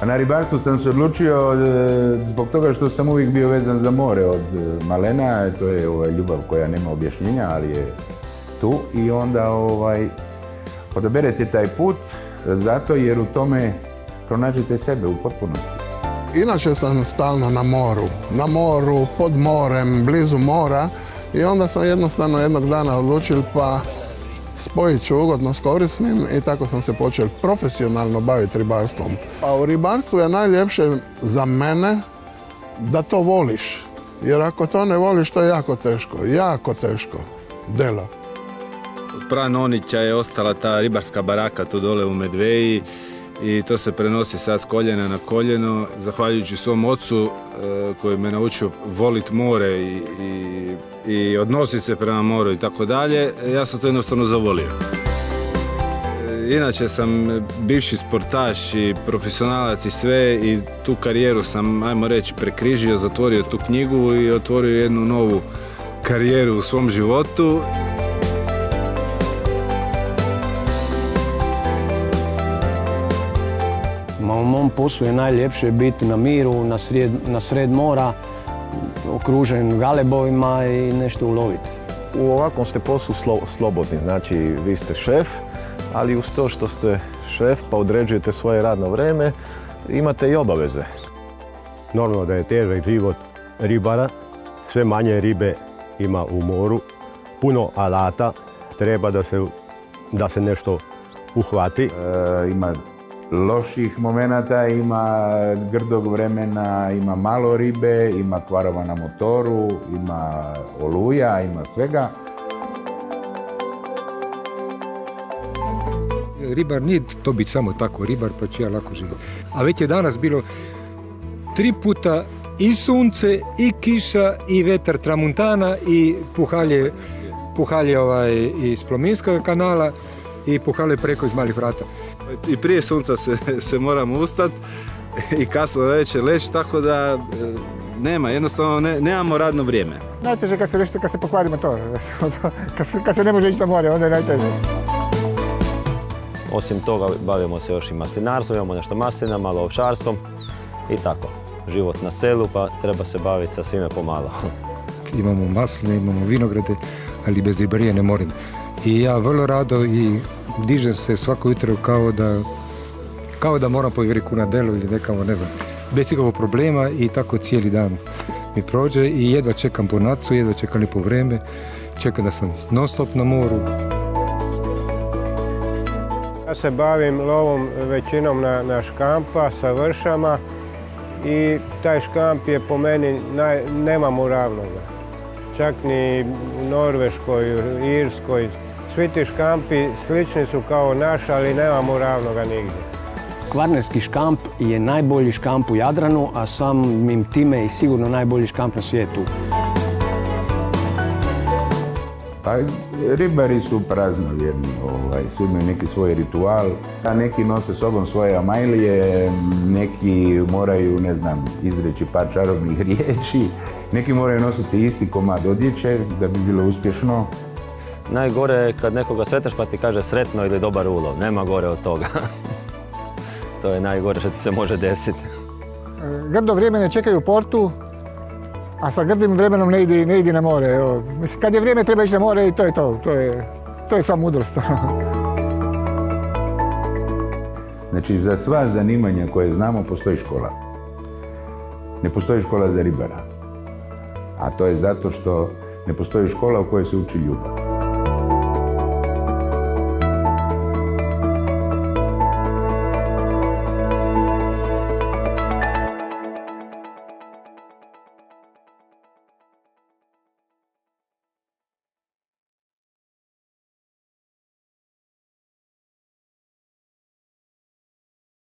Na ribarstvu sam se odlučio zbog toga što sam uvijek bio vezan za more od malena, to je ljubav koja nema objašnjenja, ali je tu i onda odaberete taj put zato jer u tome pronađete sebe u potpunosti. Inače sam stalno na moru, pod morem, blizu mora i onda sam jednostavno jednog dana odlučio pa spojit ću ugodno s korisnim i tako sam se počeo profesionalno baviti ribarstvom. A u ribarstvu je najljepše za mene da to voliš, jer ako to ne voliš to je jako teško delo. Od pranonića je ostala ta ribarska baraka tu dole u Medveji i to se prenosi sad s koljena na koljeno, zahvaljujući svom ocu koji me naučio voliti more i odnositi se prema moru i tako dalje, ja sam to jednostavno zavolio. Inače sam bivši sportaš i profesionalac i sve i tu karijeru sam, ajmo reći, prekrižio, zatvorio tu knjigu i otvorio jednu novu karijeru u svom životu. U mom poslu je najljepše biti na miru, na sred mora, okružen galebovima i nešto uloviti. U ovakvom ste poslu slobodni, znači vi ste šef, ali uz to što ste šef pa određujete svoje radno vrijeme, imate i obaveze. Normalno da je težak život ribara, sve manje ribe ima u moru, puno alata, treba da se nešto uhvati. Ima loših momenata, ima grdog vremena, ima malo ribe, ima kvarova na motoru, ima oluja, ima svega. Ribar nije to biti samo tako ribar pa će ja lako živjeti. A već je danas bilo 3 puta i sunce, i kiša, i vetar tramuntana, i puhalje iz Plominskog kanala i puhalje preko iz Malih vrata. I prije sunca se moramo ustati i kasno večer leći, tako da jednostavno nemamo radno vrijeme. Najteže kad se pokvari motor, kad se ne može ići na more, onda je najteže. Osim toga bavimo se još i maslinarstvom, imamo nešto maslina, malo ovčarstvom i tako. Život na selu pa treba se baviti sa svime pomalo. Imamo masline, imamo vinograde, ali bez ribarije ne moram. I ja vrlo rado i dižem se svako jutro kao da moram povjeriti na delu ili nekamo, ne znam, bez ikakvog problema i tako cijeli dan mi prođe i jedva čekam po nacu, jedva čekam lijepo vreme, čekam da sam non stop na moru. Ja se bavim lovom većinom na škampa sa vršama i taj škamp je po meni, nemamo ravnoga. Čak ni u Norveškoj, Irskoj, svi ti škampi slični su kao naš, ali nemamo ravnoga nigdje. Kvarnerski škamp je najbolji škamp u Jadranu, a samim time i sigurno najbolji škamp na svijetu. Pa ribari su praznovjerni, svi imaju neki svoj ritual, a neki nose sobom svoje amajlije, neki moraju, ne znam, izreći par čarobnih riječi, neki moraju nositi isti komad odjeće da bi bilo uspješno. Najgore je kad nekoga sretneš pa ti kaže sretno ili dobar ulov, nema gore od toga. To je najgore što ti se može desiti. Grdo vrijeme ne čekaju u portu, a sa grdim vremenom ne ide na more. Evo. Mislim, kad je vrijeme treba ići na more i to je to. To je sva mudrost. Znači, za sva zanimanja koje znamo postoji škola. Ne postoji škola za ribara. A to je zato što ne postoji škola u kojoj se uči ljubav.